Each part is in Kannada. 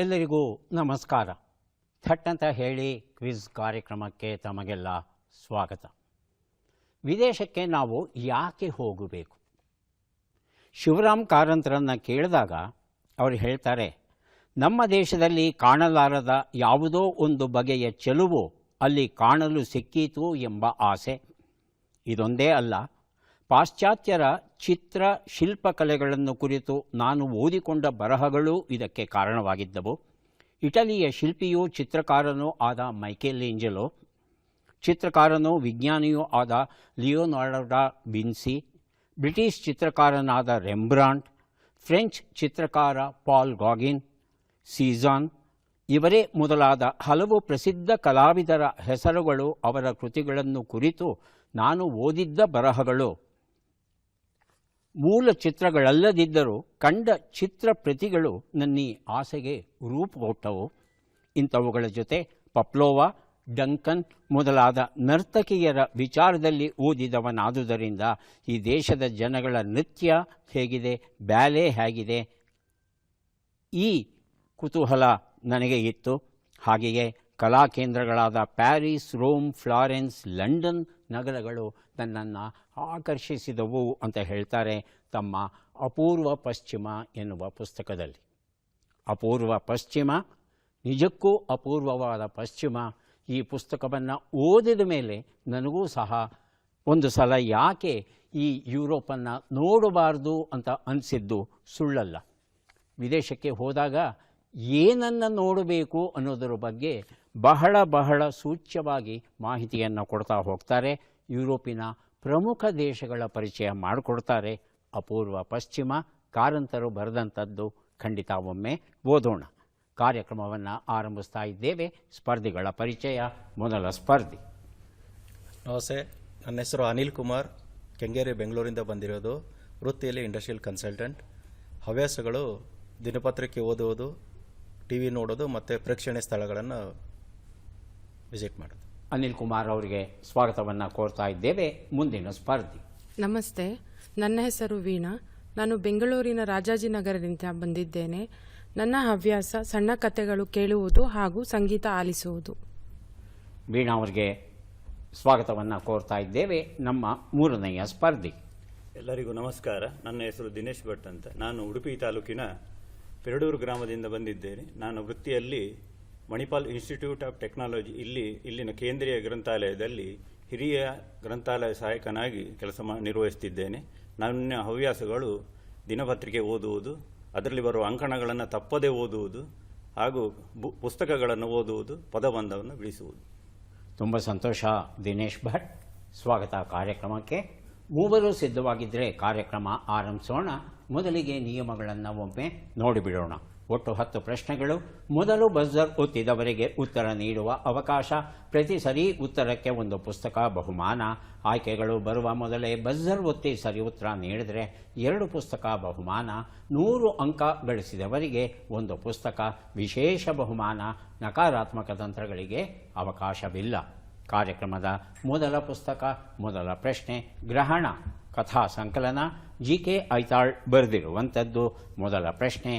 ಎಲ್ಲರಿಗೂ ನಮಸ್ಕಾರ. ಥಟ್ ಅಂತ ಹೇಳಿ ಕ್ವಿಜ್ ಕಾರ್ಯಕ್ರಮಕ್ಕೆ ತಮಗೆಲ್ಲ ಸ್ವಾಗತ. ವಿದೇಶಕ್ಕೆ ನಾವು ಯಾಕೆ ಹೋಗಬೇಕು? ಶಿವರಾಮ್ ಕಾರಂತರನ್ನು ಕೇಳಿದಾಗ ಅವರು ಹೇಳ್ತಾರೆ, ನಮ್ಮ ದೇಶದಲ್ಲಿ ಕಾಣಲಾರದ ಯಾವುದೋ ಒಂದು ಬಗೆಯ ಚೆಲುವು ಅಲ್ಲಿ ಕಾಣಲು ಸಿಕ್ಕೀತು ಎಂಬ ಆಸೆ. ಇದೊಂದೇ ಅಲ್ಲ, ಪಾಶ್ಚಾತ್ಯರ ಚಿತ್ರ ಶಿಲ್ಪಕಲೆಗಳನ್ನು ಕುರಿತು ನಾನು ಓದಿಕೊಂಡ ಬರಹಗಳೂ ಇದಕ್ಕೆ ಕಾರಣವಾಗಿದ್ದವು. ಇಟಲಿಯ ಶಿಲ್ಪಿಯೂ ಚಿತ್ರಕಾರನೂ ಆದ ಮೈಕೆಲ್ಏಂಜಲೋ, ಚಿತ್ರಕಾರನೂ ವಿಜ್ಞಾನಿಯೂ ಆದ ಲಿಯೋನಾರ್ಡೋ ವಿನ್ಸಿ, ಬ್ರಿಟಿಷ್ ಚಿತ್ರಕಾರನಾದ ರೆಂಬ್ರಾಂಟ್, ಫ್ರೆಂಚ್ ಚಿತ್ರಕಾರ ಪಾಲ್ ಗಾಗಿನ್, ಸೀಜಾನ್ ಇವರೇ ಮೊದಲಾದ ಹಲವು ಪ್ರಸಿದ್ಧ ಕಲಾವಿದರ ಹೆಸರುಗಳು, ಅವರ ಕೃತಿಗಳನ್ನು ಕುರಿತು ನಾನು ಓದಿದ್ದ ಬರಹಗಳು ಮೂಲ ಚಿತ್ರಗಳಲ್ಲದಿದ್ದರೂ ಕಂಡ ಚಿತ್ರ ಪ್ರತಿಗಳು ನನ್ನೀ ಆಸೆಗೆ ರೂಪು ಕೊಟ್ಟವು. ಇಂಥವುಗಳ ಜೊತೆ ಪಪ್ಲೋವಾ, ಡಂಕನ್ ಮೊದಲಾದ ನರ್ತಕಿಯರ ವಿಚಾರದಲ್ಲಿ ಓದಿದವನಾದುದರಿಂದ ಈ ದೇಶದ ಜನಗಳ ನೃತ್ಯ ಹೇಗಿದೆ, ಬ್ಯಾಲೆ ಹೇಗಿದೆ, ಈ ಕುತೂಹಲ ನನಗೆ ಇತ್ತು. ಹಾಗೆಯೇ ಕಲಾ ಕೇಂದ್ರಗಳಾದ ಪ್ಯಾರಿಸ್, ರೋಮ್, ಫ್ಲಾರೆನ್ಸ್, ಲಂಡನ್ ನಗರಗಳು ನನ್ನನ್ನು ಆಕರ್ಷಿಸಿದವು ಅಂತ ಹೇಳ್ತಾರೆ ತಮ್ಮ ಅಪೂರ್ವ ಪಶ್ಚಿಮ ಎನ್ನುವ ಪುಸ್ತಕದಲ್ಲಿ. ಅಪೂರ್ವ ಪಶ್ಚಿಮ, ನಿಜಕ್ಕೂ ಅಪೂರ್ವವಾದ ಪಶ್ಚಿಮ. ಈ ಪುಸ್ತಕವನ್ನು ಓದಿದ ಮೇಲೆ ನನಗೂ ಸಹ ಒಂದು ಸಲ ಯಾಕೆ ಈ ಯುರೋಪನ್ನು ನೋಡಬಾರ್ದು ಅಂತ ಅನಿಸಿದ್ದು ಸುಳ್ಳಲ್ಲ. ವಿದೇಶಕ್ಕೆ ಹೋದಾಗ ಏನನ್ನು ನೋಡಬೇಕು ಅನ್ನೋದರ ಬಗ್ಗೆ ಬಹಳ ಸೂಚ್ಯವಾಗಿ ಮಾಹಿತಿಯನ್ನು ಕೊಡ್ತಾ ಹೋಗ್ತಾರೆ. ಯುರೋಪಿನ ಪ್ರಮುಖ ದೇಶಗಳ ಪರಿಚಯ ಮಾಡಿಕೊಡ್ತಾರೆ. ಅಪೂರ್ವ ಪಶ್ಚಿಮ ಕಾರಂತರು ಬರೆದಂಥದ್ದು. ಖಂಡಿತ ಒಮ್ಮೆ ಓದೋಣ. ಕಾರ್ಯಕ್ರಮವನ್ನು ಆರಂಭಿಸ್ತಾ ಇದ್ದೇವೆ. ಸ್ಪರ್ಧಿಗಳ ಪರಿಚಯ. ಮೊದಲ ಸ್ಪರ್ಧಿ. ನಮಸ್ತೆ, ನನ್ನ ಹೆಸರು ಅನಿಲ್ ಕುಮಾರ್, ಕೆಂಗೇರಿ, ಬೆಂಗಳೂರಿಂದ ಬಂದಿರೋದು. ವೃತ್ತಿಯಲ್ಲಿ ಇಂಡಸ್ಟ್ರಿಯಲ್ ಕನ್ಸಲ್ಟೆಂಟ್. ಹವ್ಯಾಸಗಳು ದಿನಪತ್ರಿಕೆ ಓದುವುದು, ಟಿ ವಿ ನೋಡೋದು ಮತ್ತು ಪ್ರೇಕ್ಷಣೀಯ ಸ್ಥಳಗಳನ್ನು ವಿಸಿಟ್ ಮಾಡೋದು. ಅನಿಲ್ ಕುಮಾರ್ ಅವರಿಗೆ ಸ್ವಾಗತವನ್ನು ಕೋರ್ತಾ ಇದ್ದೇವೆ. ಮುಂದಿನ ಸ್ಪರ್ಧಿ. ನಮಸ್ತೆ, ನನ್ನ ಹೆಸರು ವೀಣಾ. ನಾನು ಬೆಂಗಳೂರಿನ ರಾಜಾಜಿನಗರದಿಂದ ಬಂದಿದ್ದೇನೆ. ನನ್ನ ಹವ್ಯಾಸ ಸಣ್ಣ ಕಥೆಗಳು ಕೇಳುವುದು ಹಾಗೂ ಸಂಗೀತ ಆಲಿಸುವುದು. ವೀಣಾ ಅವರಿಗೆ ಸ್ವಾಗತವನ್ನು ಕೋರ್ತಾ ಇದ್ದೇವೆ. ನಮ್ಮ ಮೂರನೆಯ ಸ್ಪರ್ಧಿ. ಎಲ್ಲರಿಗೂ ನಮಸ್ಕಾರ. ನನ್ನ ಹೆಸರು ದಿನೇಶ್ ಭಟ್ ಅಂತ. ನಾನು ಉಡುಪಿ ತಾಲೂಕಿನ ಪೆರಡೂರು ಗ್ರಾಮದಿಂದ ಬಂದಿದ್ದೇನೆ. ನಾನು ವೃತ್ತಿಯಲ್ಲಿ ಮಣಿಪಾಲ್ ಇನ್ಸ್ಟಿಟ್ಯೂಟ್ ಆಫ್ ಟೆಕ್ನಾಲಜಿ ಇಲ್ಲಿನ ಕೇಂದ್ರೀಯ ಗ್ರಂಥಾಲಯದಲ್ಲಿ ಹಿರಿಯ ಗ್ರಂಥಾಲಯ ಸಹಾಯಕನಾಗಿ ಕೆಲಸ ನಿರ್ವಹಿಸುತ್ತಿದ್ದೇನೆ. ನನ್ನ ಹವ್ಯಾಸಗಳು ದಿನಪತ್ರಿಕೆ ಓದುವುದು, ಅದರಲ್ಲಿ ಬರುವ ಅಂಕಣಗಳನ್ನು ತಪ್ಪದೇ ಓದುವುದು ಹಾಗೂ ಪುಸ್ತಕಗಳನ್ನು ಓದುವುದು, ಪದಬಂಧವನ್ನು ಬಿಡಿಸುವುದು. ತುಂಬ ಸಂತೋಷ ದಿನೇಶ್ ಭಟ್. ಸ್ವಾಗತ ಕಾರ್ಯಕ್ರಮಕ್ಕೆ. ಮೂವರು ಸಿದ್ಧವಾಗಿದ್ದರೆ ಕಾರ್ಯಕ್ರಮ ಆರಂಭಿಸೋಣ. ಮೊದಲಿಗೆ ನಿಯಮಗಳನ್ನು ಒಮ್ಮೆ ನೋಡಿಬಿಡೋಣ. ಒಟ್ಟು 10 ಪ್ರಶ್ನೆಗಳು. ಮೊದಲು ಬಜರ್ ಒತ್ತಿದವರಿಗೆ ಉತ್ತರ ನೀಡುವ ಅವಕಾಶ. ಪ್ರತಿ ಸರಿ ಉತ್ತರಕ್ಕೆ ಒಂದು ಪುಸ್ತಕ ಬಹುಮಾನ. ಆಯ್ಕೆಗಳು ಬರುವ ಮೊದಲೇ ಬಜರ್ ಒತ್ತಿ ಸರಿ ಉತ್ತರ ನೀಡಿದರೆ 2 ಪುಸ್ತಕ ಬಹುಮಾನ. 100 ಅಂಕ ಗಳಿಸಿದವರಿಗೆ 1 ಪುಸ್ತಕ ವಿಶೇಷ ಬಹುಮಾನ. ನಕಾರಾತ್ಮಕ ತಂತ್ರಗಳಿಗೆ ಅವಕಾಶವಿಲ್ಲ. ಕಾರ್ಯಕ್ರಮದ ಮೊದಲ ಪುಸ್ತಕ, ಮೊದಲ ಪ್ರಶ್ನೆ ಗ್ರಹಣ ಕಥಾ ಸಂಕಲನ. ಜಿ.ಕೆ. ಐತಾಳ್ ಬರೆದಿರುವಂಥದ್ದು. ಮೊದಲ ಪ್ರಶ್ನೆ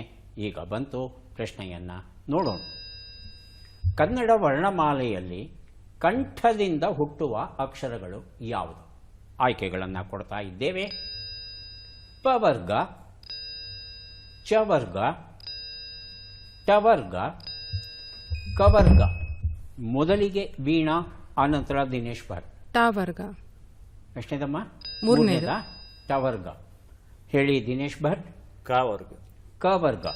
ಈಗ ಬಂತು. ಪ್ರಶ್ನೆಯನ್ನು ನೋಡೋಣ. ಕನ್ನಡ ವರ್ಣಮಾಲೆಯಲ್ಲಿ ಕಂಠದಿಂದ ಹುಟ್ಟುವ ಅಕ್ಷರಗಳು ಯಾವುದು? ಆಯ್ಕೆಗಳನ್ನು ಕೊಡ್ತಾ ಇದ್ದೇವೆ. ಪವರ್ಗ, ಚವರ್ಗ, ಟವರ್ಗ, ಕವರ್ಗ. ಮೊದಲಿಗೆ ವೀಣಾ, ಆನಂತರ ದಿನೇಶ್ ಭಟ್. ಟಾವರ್ಗ. ಎಷ್ಟನೇದಮ್ಮ? ಮೂರನೇದ ಟವರ್ಗ. ಹೇಳಿ ದಿನೇಶ್ ಭಟ್. ಕಾವರ್ಗ. ಕವರ್ಗ.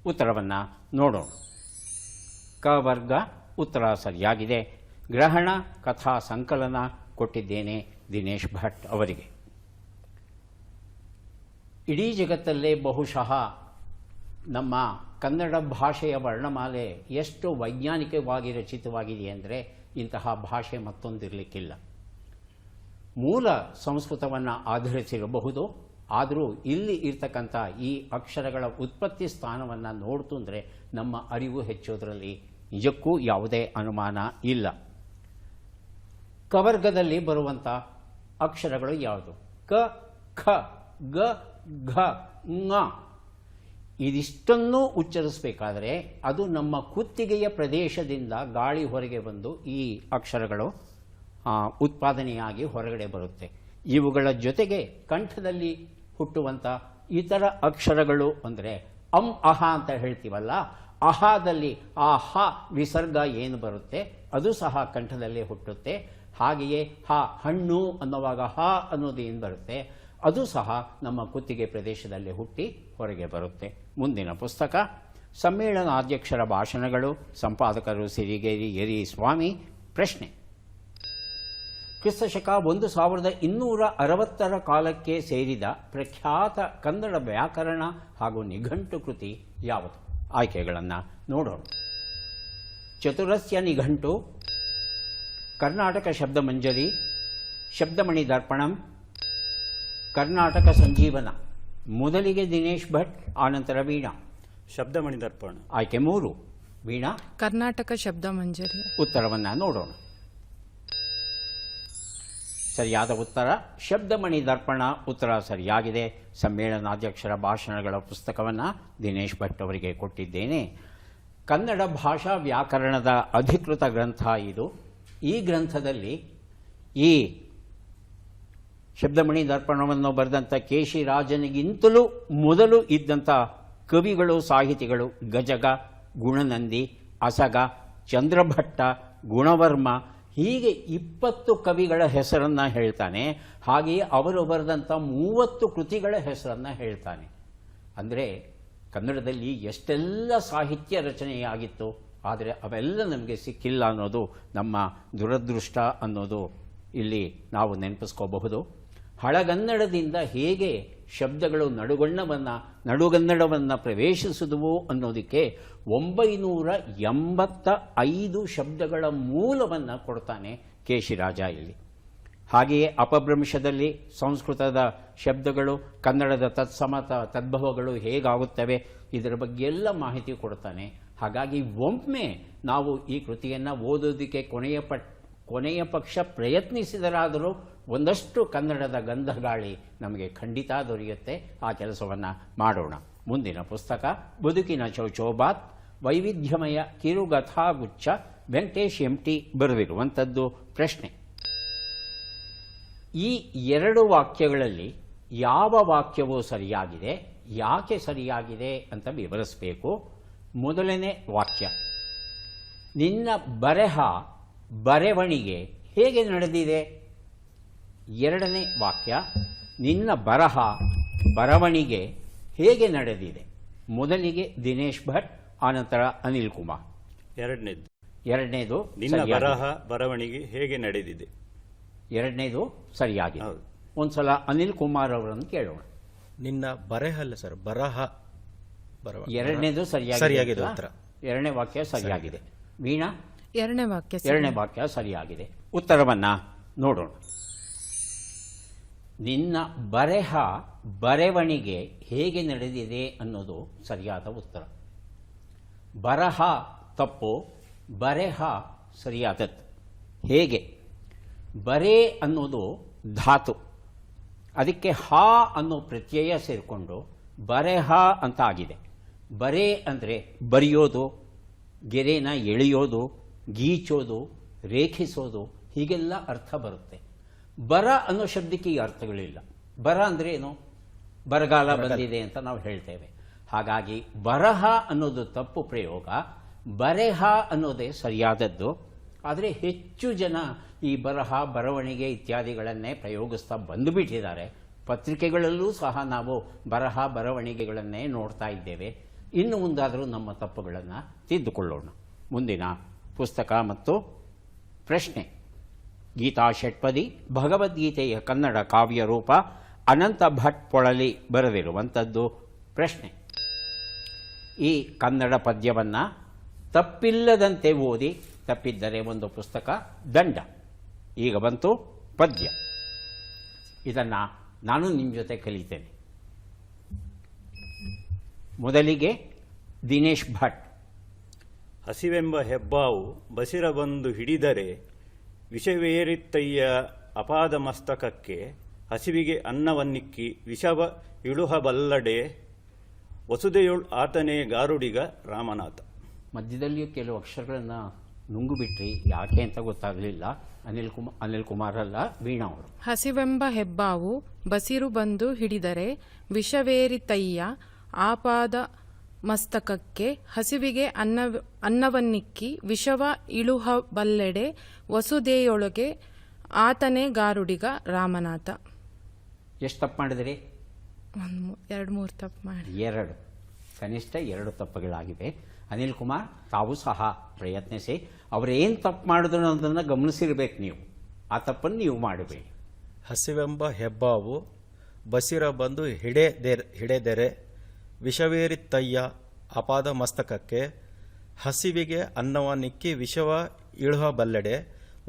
ಉತ್ತರವನ್ನು ನೋಡೋಣ. ಕವರ್ಗ ಉತ್ತರ ಸರಿಯಾಗಿದೆ. ಗ್ರಹಣ ಕಥಾ ಸಂಕಲನ ಕೊಟ್ಟಿದ್ದೇನೆ ದಿನೇಶ್ ಭಟ್ ಅವರಿಗೆ. ಇಡೀ ಜಗತ್ತಲ್ಲೇ ಬಹುಶಃ ನಮ್ಮ ಕನ್ನಡ ಭಾಷೆಯ ವರ್ಣಮಾಲೆ ಎಷ್ಟು ವೈಜ್ಞಾನಿಕವಾಗಿ ರಚಿತವಾಗಿದೆ ಅಂದರೆ ಇಂತಹ ಭಾಷೆ ಮತ್ತೊಂದಿರಲಿಕ್ಕಿಲ್ಲ. ಮೂಲ ಸಂಸ್ಕೃತವನ್ನು ಆಧರಿಸಿರಬಹುದು, ಆದರೂ ಇಲ್ಲಿ ಇರ್ತಕ್ಕಂಥ ಈ ಅಕ್ಷರಗಳ ಉತ್ಪತ್ತಿ ಸ್ಥಾನವನ್ನು ನೋಡ್ತು ಅಂದರೆ ನಮ್ಮ ಅರಿವು ಹೆಚ್ಚೋದ್ರಲ್ಲಿ ನಿಜಕ್ಕೂ ಯಾವುದೇ ಅನುಮಾನ ಇಲ್ಲ. ಕವರ್ಗದಲ್ಲಿ ಬರುವಂಥ ಅಕ್ಷರಗಳು ಯಾವುದು? ಕ, ಖ, ಗ, ಘ, ङ. ಇದಿಷ್ಟನ್ನೂ ಉಚ್ಚರಿಸಬೇಕಾದರೆ ಅದು ನಮ್ಮ ಕುತ್ತಿಗೆಯ ಪ್ರದೇಶದಿಂದ ಗಾಳಿ ಹೊರಗೆ ಬಂದು ಈ ಅಕ್ಷರಗಳು ಉತ್ಪಾದನೆಯಾಗಿ ಹೊರಗಡೆ ಬರುತ್ತೆ. ಇವುಗಳ ಜೊತೆಗೆ ಕಂಠದಲ್ಲಿ ಹುಟ್ಟುವಂಥ ಇತರ ಅಕ್ಷರಗಳು ಅಂದರೆ ಅಹ ಅಂತ ಹೇಳ್ತೀವಲ್ಲ, ಅಹಾದಲ್ಲಿ ಆ ಹ ವಿಸರ್ಗ ಏನು ಬರುತ್ತೆ ಅದು ಸಹ ಕಂಠದಲ್ಲೇ ಹುಟ್ಟುತ್ತೆ. ಹಾಗೆಯೇ ಹಣ್ಣು ಅನ್ನುವಾಗ ಹ ಅನ್ನೋದು ಏನು ಬರುತ್ತೆ ಅದು ಸಹ ನಮ್ಮ ಕುತ್ತಿಗೆ ಪ್ರದೇಶದಲ್ಲಿ ಹುಟ್ಟಿ ಹೊರಗೆ ಬರುತ್ತೆ. ಮುಂದಿನ ಪುಸ್ತಕ ಸಮ್ಮೇಳನಾಧ್ಯಕ್ಷರ ಭಾಷಣಗಳು, ಸಂಪಾದಕರು ಸಿರಿಗೇರಿ ಎರಿ ಸ್ವಾಮಿ. ಪ್ರಶ್ನೆ: ಕ್ರಿಸ್ತಶಕ 1260 ಕಾಲಕ್ಕೆ ಸೇರಿದ ಪ್ರಖ್ಯಾತ ಕನ್ನಡ ವ್ಯಾಕರಣ ಹಾಗೂ ನಿಘಂಟು ಕೃತಿ ಯಾವುದು? ಆಯ್ಕೆಗಳನ್ನು ನೋಡೋಣ. ಚತುರಸ್ಯ ನಿಘಂಟು, ಕರ್ನಾಟಕ ಶಬ್ದಮಂಜರಿ, ಶಬ್ದಮಣಿ ದರ್ಪಣಂ, ಕರ್ನಾಟಕ ಸಂಜೀವನ. ಮೊದಲಿಗೆ ದಿನೇಶ್ ಭಟ್, ಆನಂತರ ವೀಣಾ. ಶಬ್ದಮಣಿ ದರ್ಪಣ. ಆಯ್ಕೆ 3 ವೀಣಾ. ಕರ್ನಾಟಕ ಶಬ್ದ ಮಂಜರಿ. ಉತ್ತರವನ್ನು ನೋಡೋಣ. ಸರಿಯಾದ ಉತ್ತರ ಶಬ್ದಮಣಿ ದರ್ಪಣ ಉತ್ತರ ಸರಿಯಾಗಿದೆ. ಸಮ್ಮೇಳನಾಧ್ಯಕ್ಷರ ಭಾಷಣಗಳ ಪುಸ್ತಕವನ್ನು ದಿನೇಶ್ ಭಟ್ ಅವರಿಗೆ ಕೊಟ್ಟಿದ್ದೇನೆ. ಕನ್ನಡ ಭಾಷಾ ವ್ಯಾಕರಣದ ಅಧಿಕೃತ ಗ್ರಂಥ ಇದು. ಈ ಗ್ರಂಥದಲ್ಲಿ ಈ ಶಬ್ದಮಣಿ ದರ್ಪಣವನ್ನು ಬರೆದಂಥ ಕೇಶಿ ರಾಜನಿಗಿಂತಲೂ ಮೊದಲು ಇದ್ದಂಥ ಕವಿಗಳು, ಸಾಹಿತಿಗಳು ಗಜಗ, ಗುಣನಂದಿ, ಅಸಗ, ಚಂದ್ರಭಟ್ಟ, ಗುಣವರ್ಮ, ಹೀಗೆ 20 ಕವಿಗಳ ಹೆಸರನ್ನು ಹೇಳ್ತಾನೆ. ಹಾಗೆಯೇ ಅವರು ಬರೆದಂಥ 30 ಕೃತಿಗಳ ಹೆಸರನ್ನು ಹೇಳ್ತಾನೆ. ಅಂದರೆ ಕನ್ನಡದಲ್ಲಿ ಎಷ್ಟೆಲ್ಲ ಸಾಹಿತ್ಯ ರಚನೆಯಾಗಿತ್ತು, ಆದರೆ ಅವೆಲ್ಲ ನಮಗೆ ಸಿಕ್ಕಿಲ್ಲ ಅನ್ನೋದು ನಮ್ಮ ದುರದೃಷ್ಟ ಅನ್ನೋದು ಇಲ್ಲಿ ನಾವು ನೆನಪಿಸ್ಕೋಬಹುದು. ಹಳಗನ್ನಡದಿಂದ ಹೇಗೆ ಶಬ್ದಗಳು ನಡುಗನ್ನಡವನ್ನು ಪ್ರವೇಶಿಸಿದವು ಅನ್ನೋದಕ್ಕೆ 985 ಶಬ್ದಗಳ ಮೂಲವನ್ನು ಕೊಡ್ತಾನೆ ಕೇಶಿರಾಜ ಇಲ್ಲಿ. ಹಾಗೆಯೇ ಅಪಭ್ರಂಶದಲ್ಲಿ ಸಂಸ್ಕೃತದ ಶಬ್ದಗಳು ಕನ್ನಡದ ತದ್ಭವಗಳು ಹೇಗಾಗುತ್ತವೆ ಇದರ ಬಗ್ಗೆ ಎಲ್ಲ ಮಾಹಿತಿ ಕೊಡ್ತಾನೆ. ಹಾಗಾಗಿ ಒಮ್ಮೆ ನಾವು ಈ ಕೃತಿಯನ್ನು ಓದೋದಕ್ಕೆ ಕೊನೆಯ ಪಕ್ಷ ಪ್ರಯತ್ನಿಸಿದರಾದರೂ ಒಂದಷ್ಟು ಕನ್ನಡದ ಗಂಧಗಾಳಿ ನಮಗೆ ಖಂಡಿತ ದೊರೆಯುತ್ತೆ. ಆ ಕೆಲಸವನ್ನು ಮಾಡೋಣ. ಮುಂದಿನ ಪುಸ್ತಕ ಬದುಕಿನ ಚೌಚೌಬಾತ್, ವೈವಿಧ್ಯಮಯ ಕಿರುಗಥಾಗುಚ್ಛ, ವೆಂಕಟೇಶ್ ಎಂಟಿ ಬರೆದಿರುವಂಥದ್ದು. ಪ್ರಶ್ನೆ: ಈ 2 ವಾಕ್ಯಗಳಲ್ಲಿ ಯಾವ ವಾಕ್ಯವು ಸರಿಯಾಗಿದೆ, ಯಾಕೆ ಸರಿಯಾಗಿದೆ ಅಂತ ವಿವರಿಸಬೇಕು. ಮೊದಲನೇ ವಾಕ್ಯ: ನಿನ್ನ ಬರೆವಣಿಗೆ ಹೇಗೆ ನಡೆದಿದೆ. ಎರಡನೇ ವಾಕ್ಯ: ನಿನ್ನ ಬರವಣಿಗೆ ಹೇಗೆ ನಡೆದಿದೆ. ಮೊದಲಿಗೆ ದಿನೇಶ್ ಭಟ್, ಆನಂತರ ಅನಿಲ್ ಕುಮಾರ್. ಎರಡನೇದು ನಿನ್ನ ಬರವಣಿಗೆ ಹೇಗೆ ನಡೆದಿದೆ. ಎರಡನೇದು ಸರಿಯಾಗಿದೆ. ಒಂದ್ಸಲ ಅನಿಲ್ ಕುಮಾರ್ ಅವರನ್ನು ಕೇಳೋಣ. ನಿನ್ನ ಬರೆಹಲ್ಲ ಸರ್, ಬರಹ. ಎರಡನೇದು ಸರಿಯಾಗಿದೆ. ಉತ್ತರ ಎರಡನೇ ವಾಕ್ಯ ಸರಿಯಾಗಿದೆ. ವೀಣಾ? ಎರಡನೇ ವಾಕ್ಯ ಸರಿಯಾಗಿದೆ. ಉತ್ತರವನ್ನ ನೋಡೋಣ. ನಿನ್ನ ಬರೆವಣಿಗೆ ಹೇಗೆ ನಡೆದಿದೆ ಅನ್ನೋದು ಸರಿಯಾದ ಉತ್ತರ. ಬರಹ ತಪ್ಪು, ಬರೆಹ ಸರಿಯಾದದ್ದು. ಹೇಗೆ? ಬರೆ ಅನ್ನೋದು ಧಾತು, ಅದಕ್ಕೆ ಹ ಅನ್ನೋ ಪ್ರತ್ಯಯ ಸೇರಿಕೊಂಡು ಬರೆಹ ಅಂತ ಆಗಿದೆ. ಬರೆ ಅಂದರೆ ಬರೆಯೋದು, ಗೆರೆನ ಎಳೆಯೋದು, ಗೀಚೋದು, ರೇಖಿಸೋದು, ಹೀಗೆಲ್ಲ ಅರ್ಥ ಬರುತ್ತೆ. ಬರ ಅನ್ನೋ ಶಬ್ದಕ್ಕೆ ಈ ಅರ್ಥಗಳಿಲ್ಲ. ಬರ ಅಂದರೆ ಏನು? ಬರಗಾಲ ಬಂದಿದೆ ಅಂತ ನಾವು ಹೇಳ್ತೇವೆ. ಹಾಗಾಗಿ ಬರಹ ಅನ್ನೋದು ತಪ್ಪು ಪ್ರಯೋಗ, ಬರೆಹ ಅನ್ನೋದೇ ಸರಿಯಾದದ್ದು. ಆದರೆ ಹೆಚ್ಚು ಜನ ಈ ಬರವಣಿಗೆ ಇತ್ಯಾದಿಗಳನ್ನೇ ಪ್ರಯೋಗಿಸ್ತಾ ಬಂದುಬಿಟ್ಟಿದ್ದಾರೆ. ಪತ್ರಿಕೆಗಳಲ್ಲೂ ಸಹ ನಾವು ಬರವಣಿಗೆಗಳನ್ನೇ ನೋಡ್ತಾ ಇದ್ದೇವೆ. ಇನ್ನು ಮುಂದಾದರೂ ನಮ್ಮ ತಪ್ಪುಗಳನ್ನು ತಿದ್ದುಕೊಳ್ಳೋಣ. ಮುಂದಿನ ಪುಸ್ತಕ ಮತ್ತು ಪ್ರಶ್ನೆ: ಗೀತಾ ಷಟ್ಪದಿ, ಭಗವದ್ಗೀತೆಯ ಕನ್ನಡ ಕಾವ್ಯ ರೂಪ, ಅನಂತ ಭಟ್ ಪೊಳಲಿ ಬರೆದಿರುವಂಥದ್ದು. ಪ್ರಶ್ನೆ: ಈ ಕನ್ನಡ ಪದ್ಯವನ್ನು ತಪ್ಪಿಲ್ಲದಂತೆ ಓದಿ, ತಪ್ಪಿದ್ದರೆ ಒಂದು ಪುಸ್ತಕ ದಂಡ. ಈಗ ಬಂತು ಪದ್ಯ. ಇದನ್ನು ನಾನು ನಿಮ್ಮ ಜೊತೆ ಕಲಿತೇನೆ. ಮೊದಲಿಗೆ ದಿನೇಶ್ ಭಟ್. ಹಸಿವೆಂಬ ಹೆಬ್ಬಾವು ಬಸಿರ ಬಂದು ಹಿಡಿದರೆ ವಿಷವೇರಿತ್ತಯ್ಯ ಅಪಾದ ಮಸ್ತಕಕ್ಕೆ, ಹಸಿವಿಗೆ ಅನ್ನವನ್ನಿಕ್ಕಿ ವಿಷವ ಇಳುಹಬಲ್ಲಡೆ ವಸುದೆಯೋಳ್ ಆತನೇ ಗಾರುಡಿಗ ರಾಮನಾಥ. ಮಧ್ಯದಲ್ಲಿಯೂ ಕೆಲವು ಅಕ್ಷರಗಳನ್ನು ನುಂಗು ಬಿಟ್ರಿ, ಯಾಕೆ ಅಂತ ಗೊತ್ತಾಗಲಿಲ್ಲ. ಅನಿಲ್ ಕುಮಾರ್ ಅಲ್ಲ, ವೀಣಾ ಅವರು. ಹಸಿವೆಂಬ ಹೆಬ್ಬಾವು ಬಸಿರು ಬಂದು ಹಿಡಿದರೆ ವಿಷವೇರಿತಯ್ಯ ಆಪಾದ ಮಸ್ತಕಕ್ಕೆ, ಹಸಿವಿಗೆ ಅನ್ನವನ್ನಿಕ್ಕಿ ವಿಷವ ಇಳುಹಬಲ್ಲೆಡೆ ವಸುದೆಯೊಳಗೆ ಆತನೇ ಗಾರುಡಿಗ ರಾಮನಾಥ. ಎಷ್ಟು ತಪ್ಪು ಮಾಡಿದ್ರಿ? 2-3 ತಪ್ಪು ಮಾಡಿ. 2, ಕನಿಷ್ಠ 2 ತಪ್ಪುಗಳಾಗಿವೆ. ಅನಿಲ್ ಕುಮಾರ್, ತಾವು ಸಹ ಪ್ರಯತ್ನಿಸಿ. ಅವರೇನು ತಪ್ಪು ಮಾಡಿದ್ರು ಅನ್ನೋದನ್ನು ಗಮನಿಸಿರ್ಬೇಕು ನೀವು. ಆ ತಪ್ಪನ್ನು ನೀವು ಮಾಡಬೇಡಿ. ಹಸಿವೆಂಬ ಹೆಬ್ಬಾವು ಬಸಿರ ಬಂದು ಹಿಡೆದೆರೆ ವಿಷವೇರಿತಯ್ಯ ಅಪಾದ ಮಸ್ತಕಕ್ಕೆ, ಹಸಿವಿಗೆ ಅನ್ನವನ್ನಿಕ್ಕಿ ವಿಷವ ಇಳುಹಬಲ್ಲೆಡೆ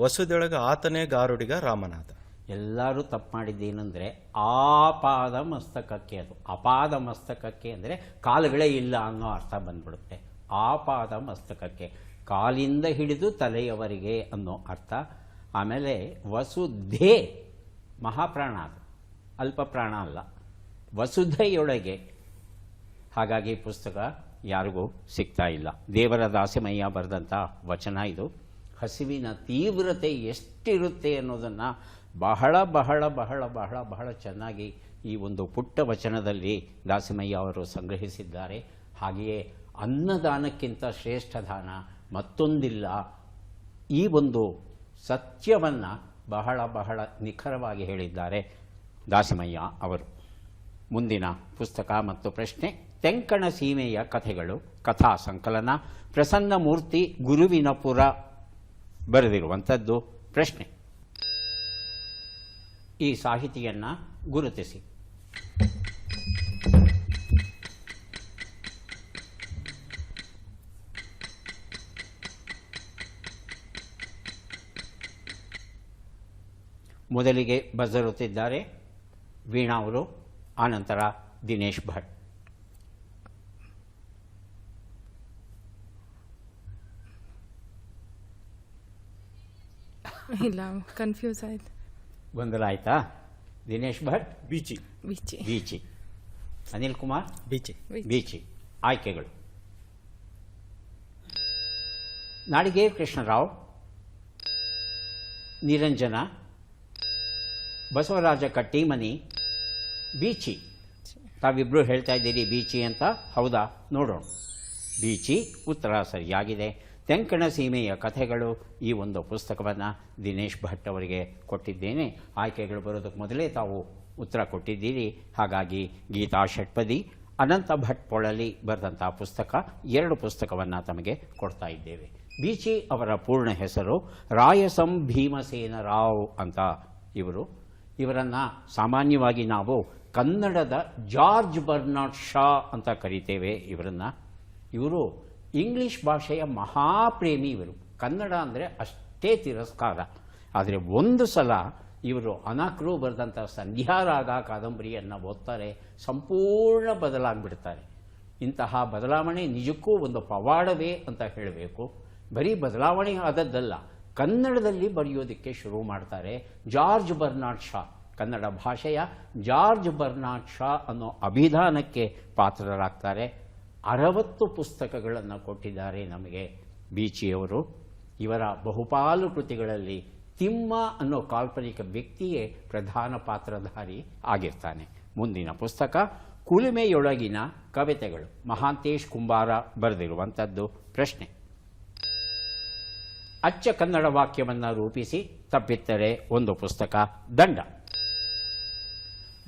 ವಸುದೆಯೊಳಗೆ ಆತನೇ ಗಾರುಡಿಗ ರಾಮನಾಥ. ಎಲ್ಲರೂ ತಪ್ಪು ಮಾಡಿದ್ದೇನೆಂದರೆ ಆಪಾದ ಮಸ್ತಕಕ್ಕೆ. ಅದು ಅಪಾದ ಮಸ್ತಕಕ್ಕೆ ಅಂದರೆ ಕಾಲುಗಳೇ ಇಲ್ಲ ಅನ್ನೋ ಅರ್ಥ ಬಂದ್ಬಿಡುತ್ತೆ. ಆಪಾದ ಮಸ್ತಕಕ್ಕೆ, ಕಾಲಿಂದ ಹಿಡಿದು ತಲೆಯವರೆಗೆ ಅನ್ನೋ ಅರ್ಥ. ಆಮೇಲೆ ವಸುಧೆ ಮಹಾಪ್ರಾಣ, ಅದು ಅಲ್ಪ ಪ್ರಾಣ ಅಲ್ಲ, ವಸುಧೆಯೊಳಗೆ. ಹಾಗಾಗಿ ಪುಸ್ತಕ ಯಾರಿಗೂ ಸಿಗ್ತಾ ಇಲ್ಲ. ದೇವರ ದಾಸಿಮಯ್ಯ ಬರೆದಂಥ ವಚನ ಇದು. ಹಸಿವಿನ ತೀವ್ರತೆ ಎಷ್ಟಿರುತ್ತೆ ಅನ್ನೋದನ್ನು ಬಹಳ ಬಹಳ ಬಹಳ ಬಹಳ ಬಹಳ ಚೆನ್ನಾಗಿ ಈ ಒಂದು ಪುಟ್ಟ ವಚನದಲ್ಲಿ ದಾಸಿಮಯ್ಯ ಅವರು ಸಂಗ್ರಹಿಸಿದ್ದಾರೆ. ಹಾಗೆಯೇ ಅನ್ನದಾನಕ್ಕಿಂತ ಶ್ರೇಷ್ಠ ದಾನ ಮತ್ತೊಂದಿಲ್ಲ. ಈ ಒಂದು ಸತ್ಯವನ್ನು ಬಹಳ ಬಹಳ ನಿಖರವಾಗಿ ಹೇಳಿದ್ದಾರೆ ದಾಸಿಮಯ್ಯ ಅವರು. ಮುಂದಿನ ಪುಸ್ತಕ ಮತ್ತು ಪ್ರಶ್ನೆ, ತೆಂಕಣ ಸೀಮೆಯ ಕಥೆಗಳು, ಕಥಾ ಸಂಕಲನ, ಪ್ರಸನ್ನಮೂರ್ತಿ ಗುರುವಿನಪುರ ಬರೆದಿರುವಂಥದ್ದು. ಪ್ರಶ್ನೆ, ಈ ಸಾಹಿತಿಯನ್ನು ಗುರುತಿಸಿ. ಮೊದಲಿಗೆ ಬಜರುತ್ತಿದ್ದಾರೆ ವೀಣಾ ಅವರು, ಆನಂತರ ದಿನೇಶ್ ಭಟ್. ಇಲ್ಲ, ಕನ್ಫ್ಯೂಸ್ ಆಯ್ತು. ಗೊಂದಲ ಆಯ್ತಾ? ದಿನೇಶ್ ಭಟ್ ಬೀಚಿ. ಬೀಚಿ. ಅನಿಲ್ ಕುಮಾರ್ ಬೀಚಿ. ಆಯ್ಕೆಗಳು: ನಾಡಿಗೇರ್ ಕೃಷ್ಣರಾವ್, ನಿರಂಜನ, ಬಸವರಾಜ ಕಟ್ಟಿಮನಿ, ಬೀಚಿ. ತಾವಿಬ್ಬರು ಹೇಳ್ತಾ ಇದ್ದೀರಿ ಬೀಚಿ ಅಂತ, ಹೌದಾ? ನೋಡೋಣ. ಬೀಚಿ ಉತ್ತರ ಸರಿಯಾಗಿದೆ. ತೆಂಕಣ ಸೀಮೆಯ ಕಥೆಗಳು, ಈ ಒಂದು ಪುಸ್ತಕವನ್ನು ದಿನೇಶ್ ಭಟ್ ಅವರಿಗೆ ಕೊಟ್ಟಿದ್ದೇನೆ. ಆಯ್ಕೆಗಳು ಬರೋದಕ್ಕೆ ಮೊದಲೇ ತಾವು ಉತ್ತರ ಕೊಟ್ಟಿದ್ದೀರಿ. ಹಾಗಾಗಿ ಗೀತಾ ಷಟ್ಪದಿ, ಅನಂತ ಭಟ್ ಪೊಳಲಿ ಬರೆದಂಥ ಪುಸ್ತಕ, 2 ಪುಸ್ತಕವನ್ನು ತಮಗೆ ಕೊಡ್ತಾ ಇದ್ದೇವೆ. ಬೀಚಿ ಅವರ ಪೂರ್ಣ ಹೆಸರು ರಾಯಸಂ ಭೀಮಸೇನ ರಾವ್ ಅಂತ. ಇವರನ್ನು ಸಾಮಾನ್ಯವಾಗಿ ನಾವು ಕನ್ನಡದ ಜಾರ್ಜ್ ಬರ್ನಾರ್ಡ್ ಶಾ ಅಂತ ಕರಿತೇವೆ ಇವರು ಇಂಗ್ಲೀಷ್ ಭಾಷೆಯ ಮಹಾಪ್ರೇಮಿ. ಇವರು ಕನ್ನಡ ಅಂದರೆ ಅಷ್ಟೇ ತಿರಸ್ಕಾರ. ಆದರೆ ಒಂದು ಸಲ ಇವರು ಅನಾಕ್ರು ಬರೆದಂಥ ಸಂಧ್ಯಾರಾಗ ಕಾದಂಬರಿಯನ್ನು ಓದ್ತಾರೆ, ಸಂಪೂರ್ಣ ಬದಲಾಗಿಬಿಡ್ತಾರೆ. ಇಂತಹ ಬದಲಾವಣೆ ನಿಜಕ್ಕೂ ಒಂದು ಪವಾಡವೇ ಅಂತ ಹೇಳಬೇಕು. ಬರೀ ಬದಲಾವಣೆ ಆದದ್ದಲ್ಲ, ಕನ್ನಡದಲ್ಲಿ ಬರೆಯೋದಕ್ಕೆ ಶುರು ಮಾಡ್ತಾರೆ. ಜಾರ್ಜ್ ಬರ್ನಾರ್ಡ್ ಶಾ, ಕನ್ನಡ ಭಾಷೆಯ ಜಾರ್ಜ್ ಬರ್ನಾರ್ಡ್ ಶಾ ಅನ್ನೋ ಅಭಿಧಾನಕ್ಕೆ ಪಾತ್ರರಾಗ್ತಾರೆ. 60 ಪುಸ್ತಕಗಳನ್ನು ಕೊಟ್ಟಿದ್ದಾರೆ ನಮಗೆ ಬೀಚಿಯವರು. ಇವರ ಬಹುಪಾಲು ಕೃತಿಗಳಲ್ಲಿ ತಿಮ್ಮ ಅನ್ನೋ ಕಾಲ್ಪನಿಕ ವ್ಯಕ್ತಿಯೇ ಪ್ರಧಾನ ಪಾತ್ರಧಾರಿ ಆಗಿರ್ತಾನೆ. ಮುಂದಿನ ಪುಸ್ತಕ ಕುಲುಮೆಯೊಳಗಿನ ಕವಿತೆಗಳು, ಮಹಾಂತೇಶ್ ಕುಂಬಾರ ಬರೆದಿರುವಂಥದ್ದು. ಪ್ರಶ್ನೆ, ಅಚ್ಚ ಕನ್ನಡ ವಾಕ್ಯವನ್ನು ರೂಪಿಸಿ, ತಪ್ಪಿದ್ದರೆ 1 ಪುಸ್ತಕ ದಂಡ.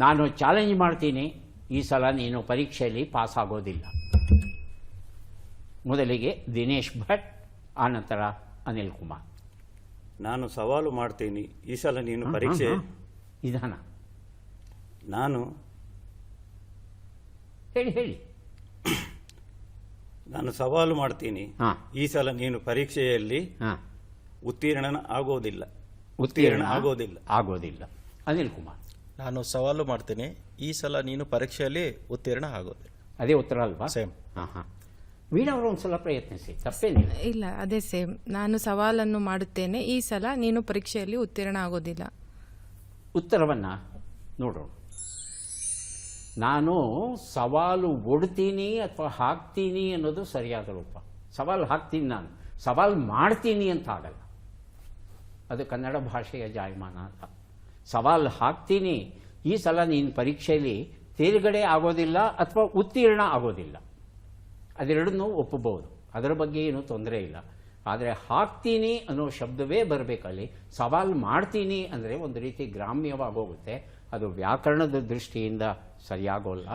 ನಾನು ಚಾಲೆಂಜ್ ಮಾಡ್ತೀನಿ, ಈ ಸಲ ನೀನು ಪರೀಕ್ಷೆಯಲ್ಲಿ ಪಾಸ್ ಆಗೋದಿಲ್ಲ. ಮೊದಲಿಗೆ ದಿನೇಶ್ ಭಟ್, ಆನಂತರ ಅನಿಲ್ ಕುಮಾರ್. ನಾನು ಸವಾಲು ಮಾಡ್ತೀನಿ, ಈ ಸಲ ನೀನು ಪರೀಕ್ಷೆ. ನಿಧಾನ. ನಾನು ಹೇಳಿ. ನಾನು ಸವಾಲು ಮಾಡ್ತೀನಿ, ಈ ಸಲ ನೀನು ಪರೀಕ್ಷೆಯಲ್ಲಿ ಉತ್ತೀರ್ಣ ಆಗೋದಿಲ್ಲ. ಅನಿಲ್ ಕುಮಾರ್. ನಾನು ಸವಾಲು ಮಾಡ್ತೀನಿ, ಈ ಸಲ ನೀನು ಪರೀಕ್ಷೆಯಲ್ಲಿ ಉತ್ತೀರ್ಣ ಆಗೋದಿಲ್ಲ. ಅದೇ ಉತ್ತರ ಅಲ್ವಾ? ಸೇಮ್. ವೀಣಾ ಅವರು ಒಂದ್ಸಲ ಪ್ರಯತ್ನಿಸಿ, ತಪ್ಪೇನಿಲ್ಲ. ಇಲ್ಲ, ಅದೇ ಸೇಮ್. ನಾನು ಸವಾಲನ್ನು ಮಾಡುತ್ತೇನೆ, ಈ ಸಲ ನೀನು ಪರೀಕ್ಷೆಯಲ್ಲಿ ಉತ್ತೀರ್ಣ ಆಗೋದಿಲ್ಲ. ಉತ್ತರವನ್ನು ನೋಡೋಣ. ನಾನು ಸವಾಲು ಒಡ್ತೀನಿ ಅಥವಾ ಹಾಕ್ತೀನಿ ಅನ್ನೋದು ಸರಿಯಾದ ರೂಪ. ಸವಾಲು ಹಾಕ್ತೀನಿ, ನಾನು ಸವಾಲು ಮಾಡ್ತೀನಿ ಅಂತ ಆಗಲ್ಲ. ಅದು ಕನ್ನಡ ಭಾಷೆಯ ಜಾಯಮಾನ ಅಂತ. ಸವಾಲು ಹಾಕ್ತೀನಿ, ಈ ಸಲ ನೀನು ಪರೀಕ್ಷೆಯಲ್ಲಿ ತೇರ್ಗಡೆ ಆಗೋದಿಲ್ಲ ಅಥವಾ ಉತ್ತೀರ್ಣ ಆಗೋದಿಲ್ಲ, ಅದೆರಡನ್ನೂ ಒಪ್ಪಬಹುದು, ಅದರ ಬಗ್ಗೆ ಏನೂ ತೊಂದರೆ ಇಲ್ಲ. ಆದರೆ ಹಾಕ್ತೀನಿ ಅನ್ನೋ ಶಬ್ದವೇ ಬರಬೇಕಲ್ಲಿ. ಸವಾಲು ಮಾಡ್ತೀನಿ ಅಂದರೆ ಒಂದು ರೀತಿ ಗ್ರಾಮ್ಯವಾಗೋಗುತ್ತೆ, ಅದು ವ್ಯಾಕರಣದ ದೃಷ್ಟಿಯಿಂದ ಸರಿಯಾಗೋಲ್ಲ.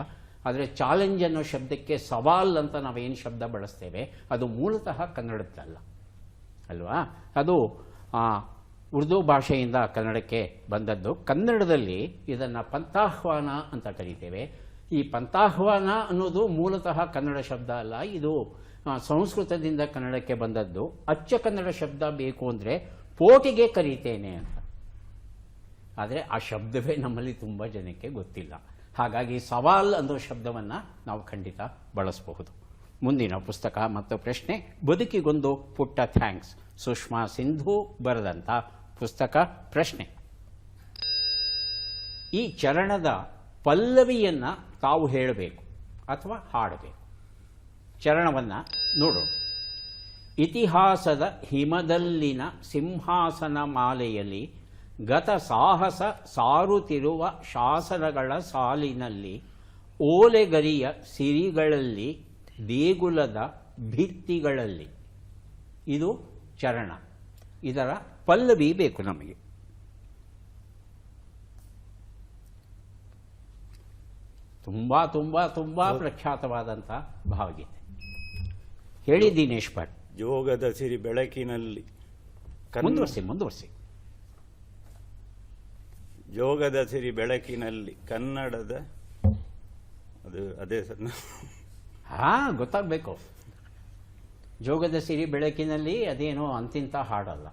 ಆದರೆ ಚಾಲೆಂಜ್ ಅನ್ನೋ ಶಬ್ದಕ್ಕೆ ಸವಾಲ್ ಅಂತ ನಾವೇನು ಶಬ್ದ ಬಳಸ್ತೇವೆ ಅದು ಮೂಲತಃ ಕನ್ನಡದ್ದಲ್ಲ ಅಲ್ವಾ. ಅದು ಉರ್ದು ಭಾಷೆಯಿಂದ ಕನ್ನಡಕ್ಕೆ ಬಂದದ್ದು. ಕನ್ನಡದಲ್ಲಿ ಇದನ್ನು ಪಂಥಾಹ್ವಾನ ಅಂತ ಕರೀತೇವೆ. ಈ ಪಂಥಾಹ್ವಾನ ಅನ್ನೋದು ಮೂಲತಃ ಕನ್ನಡ ಶಬ್ದ ಅಲ್ಲ, ಇದು ಸಂಸ್ಕೃತದಿಂದ ಕನ್ನಡಕ್ಕೆ ಬಂದದ್ದು. ಅಚ್ಚ ಕನ್ನಡ ಶಬ್ದ ಬೇಕು ಅಂದರೆ ಪೋಟಿಗೆ ಕರೀತೇನೆ ಅಂತ. ಆದರೆ ಆ ಶಬ್ದವೇ ನಮ್ಮಲ್ಲಿ ತುಂಬ ಜನಕ್ಕೆ ಗೊತ್ತಿಲ್ಲ. ಹಾಗಾಗಿ ಸವಾಲ್ ಅನ್ನೋ ಶಬ್ದವನ್ನು ನಾವು ಖಂಡಿತ ಬಳಸಬಹುದು. ಮುಂದಿನ ಪುಸ್ತಕ ಮತ್ತು ಪ್ರಶ್ನೆ, ಬದುಕಿಗೊಂದು ಪುಟ್ಟ ಥ್ಯಾಂಕ್ಸ್, ಸುಷ್ಮಾ ಸಿಂಧು ಬರೆದಂಥ ಪುಸ್ತಕ. ಪ್ರಶ್ನೆ, ಈ ಚರಣದ ಪಲ್ಲವಿಯನ್ನು ತಾವು ಹೇಳಬೇಕು ಅಥವಾ ಹಾಡಬೇಕು. ಚರಣವನ್ನು ನೋಡೋಣ. ಇತಿಹಾಸದ ಹಿಮದಲ್ಲಿನ ಸಿಂಹಾಸನ ಮಾಲೆಯಲ್ಲಿ ಗತ ಸಾಹಸ ಸಾರುತ್ತಿರುವ ಶಾಸನಗಳ ಸಾಲಿನಲ್ಲಿ ಓಲೆಗರಿಯ ಸಿರಿಗಳಲ್ಲಿ ದೇಗುಲದ ಭಿತ್ತಿಗಳಲ್ಲಿ. ಇದು ಚರಣ, ಇದರ ಪಲ್ಲವಿ ಬೇಕು ನಮಗೆ. ತುಂಬ ತುಂಬ ತುಂಬ ಪ್ರಖ್ಯಾತವಾದಂಥ ಭಾವಗೀತೆ. ಹೇಳಿ ದಿನೇಶ್ ಭಟ್. ಜೋಗದ ಸಿರಿ ಬೆಳಕಿನಲ್ಲಿ ಮುಂದುವರಿಸಿ. ಜೋಗದ ಸಿರಿ ಬೆಳಕಿನಲ್ಲಿ ಕನ್ನಡದ ಅದೇ ಸರ್. ಗೊತ್ತಾಗಬೇಕು. ಜೋಗದ ಸಿರಿ ಬೆಳಕಿನಲ್ಲಿ ಅದೇನೋ ಅಂತಿಂತ ಹಾಡಲ್ಲ.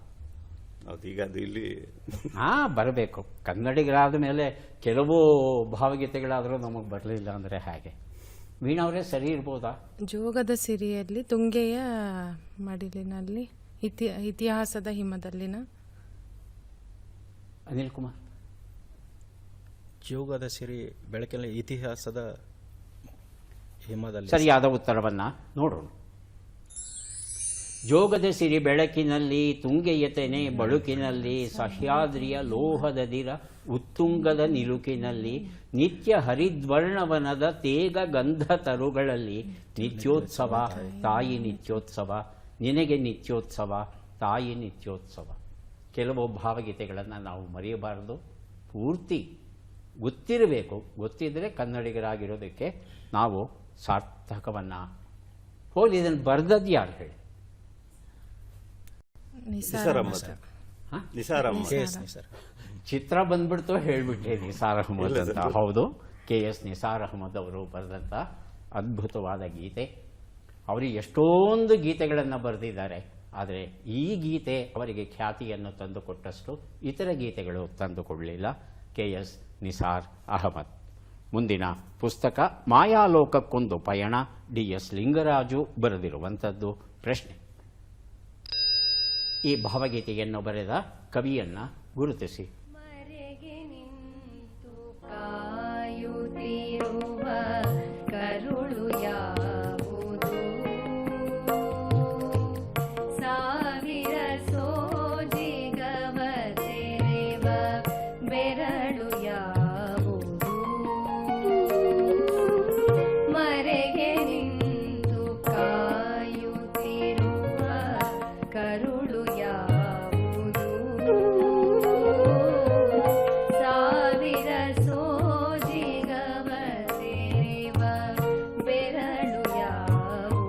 ಹೌದು, ಈಗ ಅದು ಇಲ್ಲಿ ಬರಬೇಕು. ಕನ್ನಡಿಗರಾದ ಮೇಲೆ ಕೆಲವು ಭಾವಗೀತೆಗಳಾದರೂ ನಮಗೆ ಬರಲಿಲ್ಲ ಅಂದರೆ ಹೇಗೆ? ವೀಣಾವರೇ ಸರಿ ಇರ್ಬೋದಾ? ಜೋಗದ ಸಿರಿಯಲ್ಲಿ ತುಂಗೆಯ ಮಡಿಲಿನಲ್ಲಿ ಇತಿಹಾಸದ ಹಿಮದಲ್ಲಿನ. ಅನಿಲ್ ಕುಮಾರ್. ಜೋಗದ ಸಿರಿ ಬೆಳಕಿನಲ್ಲಿ ಇತಿಹಾಸದ ಹಿಮದಲ್ಲಿ. ಸರಿಯಾದ ಉತ್ತರವನ್ನು ನೋಡೋಣ. ಜೋಗದ ಸಿರಿ ಬೆಳಕಿನಲ್ಲಿ ತುಂಗೆಯತೆನೆ ಬಳುಕಿನಲ್ಲಿ ಸಹ್ಯಾದ್ರಿಯ ಲೋಹದದಿರ ಉತ್ತುಂಗದ ನಿಲುಕಿನಲ್ಲಿ ನಿತ್ಯ ಹರಿದ್ವರ್ಣವನದ ತೇಗ ಗಂಧ ತರುಗಳಲ್ಲಿ ನಿತ್ಯೋತ್ಸವ ತಾಯಿ ನಿತ್ಯೋತ್ಸವ, ನಿನಗೆ ನಿತ್ಯೋತ್ಸವ ತಾಯಿ ನಿತ್ಯೋತ್ಸವ. ಕೆಲವು ಭಾವಗೀತೆಗಳನ್ನು ನಾವು ಮರೆಯಬಾರದು, ಪೂರ್ತಿ ಗೊತ್ತಿರಬೇಕು. ಗೊತ್ತಿದ್ದರೆ ಕನ್ನಡಿಗರಾಗಿರೋದಕ್ಕೆ ನಾವು ಸಾರ್ಥಕವನ್ನು. ಹೋಗಿ ಇದನ್ನು ಬರೆದದ್ದು ಯಾರು ಹೇಳಿ? ನಿಸಾರ್ ಅಹಮದ್. ಚಿತ್ರ ಬಂದ್ಬಿಡ್ತು, ಹೇಳ್ಬಿಟ್ಟೆ ನಿಸಾರ್ ಅಹಮದ್ ಅಂತ. ಹೌದು, KS ನಿಸಾರ್ ಅಹಮದ್ ಅವರು ಬರೆದಂಥ ಅದ್ಭುತವಾದ ಗೀತೆ. ಅವರು ಎಷ್ಟೊಂದು ಗೀತೆಗಳನ್ನು ಬರೆದಿದ್ದಾರೆ, ಆದರೆ ಈ ಗೀತೆ ಅವರಿಗೆ ಖ್ಯಾತಿಯನ್ನು ತಂದುಕೊಟ್ಟಷ್ಟು ಇತರ ಗೀತೆಗಳು ತಂದುಕೊಡಲಿಲ್ಲ. KS ನಿಸಾರ್ ಅಹಮದ್. ಮುಂದಿನ ಪುಸ್ತಕ ಮಾಯಾಲೋಕಕ್ಕೊಂದು ಪಯಣ, DS ಲಿಂಗರಾಜು ಬರೆದಿರುವಂಥದ್ದು. ಪ್ರಶ್ನೆ, ಈ ಭಾವಗೀತೆಯನ್ನು ಬರೆದ ಕವಿಯನ್ನು ಗುರುತಿಸಿ. ಮರೆಗೆ ನಿಂತು ಕಾಯುತ್ತಿರುವ ಕರುಳು ಯಾವುದು, ಸಾವಿರ ಸೋಜಿಗವ ತೆರೆವ ಬೆರಳು ಯಾವುದು, ಮರೆಗೆ ನಿಂತು ಕಾಯುತ್ತಿರುವ ಕರುಳು ಯಾವುದು, ಸಾವಿರ ಸೋಜಿಗವ ತೆರೆವ ಬೆರಳು ಯಾವುದು.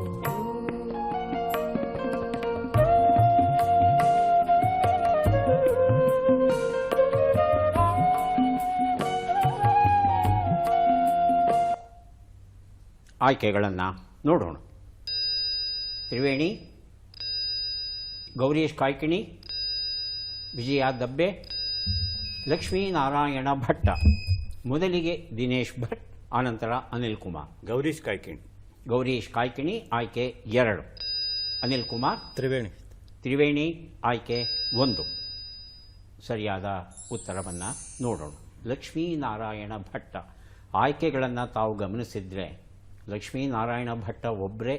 ಆಯ್ಕೆಗಳನ್ನು ನೋಡೋಣ. ತ್ರಿವೇಣಿ, ಗೌರೀಶ್ ಕಾಯ್ಕಿಣಿ, ವಿಜಯ ದಬ್ಬೆ, ಲಕ್ಷ್ಮೀನಾರಾಯಣ ಭಟ್ಟ. ಮೊದಲಿಗೆ ದಿನೇಶ್ ಭಟ್, ಆನಂತರ ಅನಿಲ್ ಕುಮಾರ್. ಗೌರೀಶ್ ಕಾಯ್ಕಿಣಿ. ಗೌರೀಶ್ ಕಾಯ್ಕಿಣಿ ಆಯ್ಕೆ 2. ಅನಿಲ್ ಕುಮಾರ್. ತ್ರಿವೇಣಿ ಆಯ್ಕೆ 1. ಸರಿಯಾದ ಉತ್ತರವನ್ನು ನೋಡೋಣ. ಲಕ್ಷ್ಮೀನಾರಾಯಣ ಭಟ್ಟ ಆಯ್ಕೆಗಳನ್ನು ತಾವು ಗಮನಿಸಿದರೆ ಲಕ್ಷ್ಮೀನಾರಾಯಣ ಭಟ್ಟ ಒಬ್ಬರೇ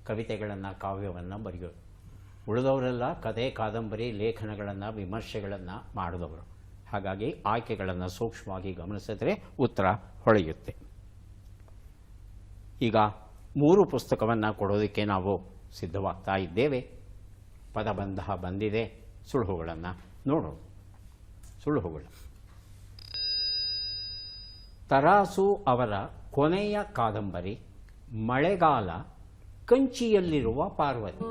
ಕವಿತೆಗಳನ್ನು ಕಾವ್ಯವನ್ನು ಬರೆಯೋರು. ಉಳಿದವರೆಲ್ಲ ಕಥೆ, ಕಾದಂಬರಿ, ಲೇಖನಗಳನ್ನು, ವಿಮರ್ಶೆಗಳನ್ನು ಮಾಡಿದವರು. ಹಾಗಾಗಿ ಆಯ್ಕೆಗಳನ್ನು ಸೂಕ್ಷ್ಮವಾಗಿ ಗಮನಿಸಿದರೆ ಉತ್ತರ ಹೊಳೆಯುತ್ತೆ. ಈಗ 3 ಪುಸ್ತಕವನ್ನು ಕೊಡೋದಕ್ಕೆ ನಾವು ಸಿದ್ಧವಾಗ್ತಾ ಇದ್ದೇವೆ. ಪದಬಂಧ ಬಂದಿದೆ. ಸುಳುಹುಗಳನ್ನು ನೋಡೋಣ. ಸುಳುಹುಗಳು. ತರಾಸು ಅವರ ಕೊನೆಯ ಕಾದಂಬರಿ ಮಳೆಗಾಲ, ಕಂಚಿಯಲ್ಲಿರುವ ಪಾರ್ವತಿ.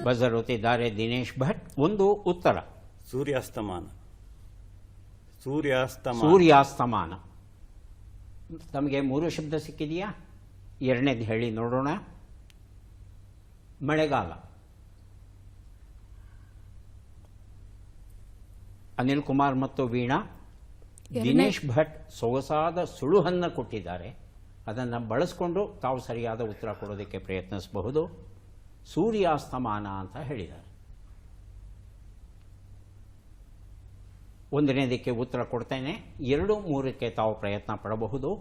ಬಜರುತ್ತಿದ್ದಾರೆ ದಿನೇಶ್ ಭಟ್. ಒಂದು ಉತ್ತರ ಸೂರ್ಯಾಸ್ತಮಾನ. ಸೂರ್ಯಾಸ್ತಮಾನ. ತಮಗೆ 3 ಶಬ್ದ ಸಿಕ್ಕಿದೆಯಾ? ಎರಡನೇದು ಹೇಳಿ ನೋಡೋಣ. ಮಳೆಗಾಲ. ಅನಿಲ್ ಕುಮಾರ್ ಮತ್ತು ವೀಣಾ. ದಿನೇಶ್ ಭಟ್ ಸೊಗಸಾದ ಸುಳುಹನ್ನು ಕೊಟ್ಟಿದ್ದಾರೆ. ಅದನ್ನು ಬಳಸಿಕೊಂಡು ತಾವು ಸರಿಯಾದ ಉತ್ತರ ಕೊಡೋದಕ್ಕೆ ಪ್ರಯತ್ನಿಸಬಹುದು. ಸೂರ್ಯಾಸ್ತಮಾನ ಅಂತ ಹೇಳಿದ್ದಾರೆ. ಒಂದನೇದಕ್ಕೆ ಉತ್ತರ ಕೊಡ್ತೇನೆ. 2, 3ಕ್ಕೆ ತಾವು ಪ್ರಯತ್ನ ಪಡಬಹುದು.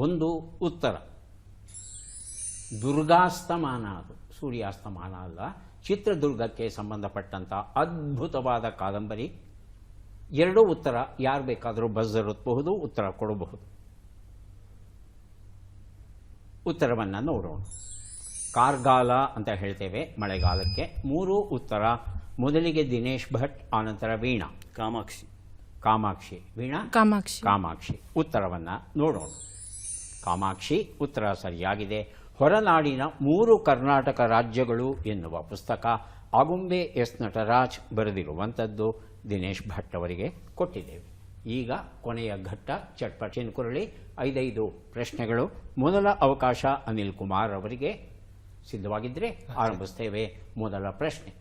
ಒಂದು ಉತ್ತರ ದುರ್ಗಾಸ್ತಮಾನ. ಅದು ಸೂರ್ಯಾಸ್ತಮಾನ ಅಲ್ಲ. ಚಿತ್ರದುರ್ಗಕ್ಕೆ ಸಂಬಂಧಪಟ್ಟಂಥ ಅದ್ಭುತವಾದ ಕಾದಂಬರಿ. 2 ಉತ್ತರ. ಯಾರು ಬೇಕಾದರೂ ಬಜರುತ್ತಬಹುದು, ಉತ್ತರ ಕೊಡಬಹುದು. ಉತ್ತರವನ್ನು ನೋಡೋಣ. ಕಾರ್ಗಾಲ ಅಂತ ಹೇಳ್ತೇವೆ ಮಳೆಗಾಲಕ್ಕೆ. 3 ಉತ್ತರ. ಮೊದಲಿಗೆ ದಿನೇಶ್ ಭಟ್, ಆನಂತರ ವೀಣಾ. ಕಾಮಾಕ್ಷಿ. ವೀಣಾ ಕಾಮಾಕ್ಷಿ. ಉತ್ತರವನ್ನು ನೋಡೋಣ. ಕಾಮಾಕ್ಷಿ ಉತ್ತರ ಸರಿಯಾಗಿದೆ. ಹೊರನಾಡಿನ 3 ಕರ್ನಾಟಕ ರಾಜ್ಯಗಳು ಎನ್ನುವ ಪುಸ್ತಕ ಆಗುಂಬೆ ಎಸ್ ನಟರಾಜ್ ಬರೆದಿರುವಂಥದ್ದು. ದಿನೇಶ್ ಭಟ್ ಅವರಿಗೆ ಕೊಟ್ಟಿದ್ದೇವೆ. ಈಗ ಕೊನೆಯ ಘಟ್ಟ ಚಟ್ಪಟ್ ಚಿನ್ಕುರಳಿ. 5 ಪ್ರಶ್ನೆಗಳು. ಮೊದಲ ಅವಕಾಶ ಅನಿಲ್ ಕುಮಾರ್ ಅವರಿಗೆ. ಸಿದ್ಧವಾಗಿದ್ದರೆ ಆರಂಭಿಸ್ತೇವೆ. ಮೊದಲ ಪ್ರಶ್ನೆ.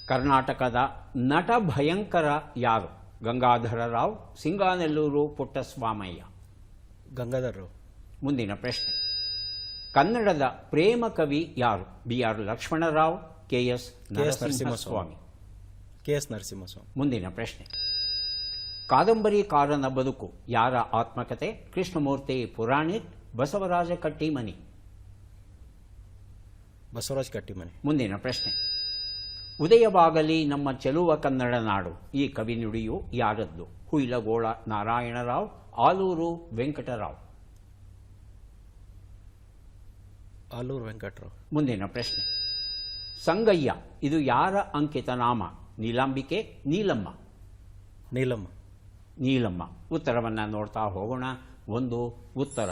ಕರ್ನಾಟಕದ ನಟ ಭಯಂಕರ ಯಾರು? ಗಂಗಾಧರ ರಾವ್, ಸಿಂಗಾನೆಲ್ಲೂರು, ಪುಟ್ಟಸ್ವಾಮಯ್ಯ. ಗಂಗಾಧರ್. ಮುಂದಿನ ಪ್ರಶ್ನೆ. ಕನ್ನಡದ ಪ್ರೇಮ ಕವಿ ಯಾರು? BR Lakshmanrao, KS Narasimhaswamy. ಮುಂದಿನ ಪ್ರಶ್ನೆ. ಕಾದಂಬರಿಕಾರನ ಬದುಕು ಯಾರ ಆತ್ಮಕತೆ? ಕೃಷ್ಣಮೂರ್ತಿ ಪುರಾಣಿಕ್, ಬಸವರಾಜ ಕಟ್ಟಿಮನಿ. ಮುಂದಿನ ಪ್ರಶ್ನೆ. ಉದಯವಾಗಲಿ ನಮ್ಮ ಚೆಲುವ ಕನ್ನಡ ನಾಡು. ಈ ಕವಿ ನುಡಿಯು ಯಾರದ್ದು? ಹುಯಿಲಗೋಳ ನಾರಾಯಣರಾವ್, ಆಲೂರು ವೆಂಕಟರಾವ್. ಮುಂದಿನ ಪ್ರಶ್ನೆ. ಸಂಗಯ್ಯ ಇದು ಯಾರ ಅಂಕಿತ ನಾಮ? ನೀಲಾಂಬಿಕೆ, ನೀಲಮ್ಮ. ಉತ್ತರವನ್ನು ನೋಡ್ತಾ ಹೋಗೋಣ. ಒಂದು ಉತ್ತರ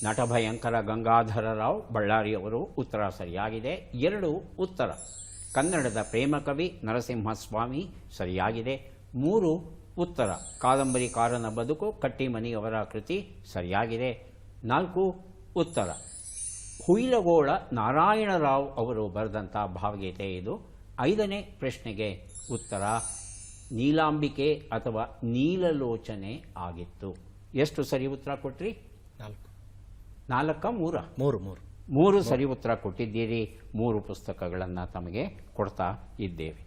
ನಟಭಯಂಕರ ಗಂಗಾಧರ ರಾವ್, ಬಳ್ಳಾರಿಯವರು. ಉತ್ತರ ಸರಿಯಾಗಿದೆ. 2 ಉತ್ತರ ಕನ್ನಡದ ಪ್ರೇಮ ಕವಿ ನರಸಿಂಹಸ್ವಾಮಿ. ಸರಿಯಾಗಿದೆ. 3 ಉತ್ತರ ಕಾದಂಬರಿಕಾರನ ಬದುಕು, ಕಟ್ಟಿಮನಿಯವರ ಕೃತಿ. ಸರಿಯಾಗಿದೆ. 4 ಉತ್ತರ ಹುಯಿಲಗೋಳ ನಾರಾಯಣರಾವ್ ಅವರು ಬರೆದಂಥ ಭಾವಗೀತೆ ಇದು. 5ನೇ ಪ್ರಶ್ನೆಗೆ ಉತ್ತರ ನೀಲಾಂಬಿಕೆ ಅಥವಾ ನೀಲಲೋಚನೆ ಆಗಿತ್ತು. ಎಷ್ಟು ಸರಿ ಉತ್ತರ ಕೊಟ್ರಿ? 3 ಸರಿ ಉತ್ತರ ಕೊಟ್ಟಿದ್ದೀರಿ. 3 ಪುಸ್ತಕಗಳನ್ನು ತಮಗೆ ಕೊಡ್ತಾ ಇದ್ದೇವೆ.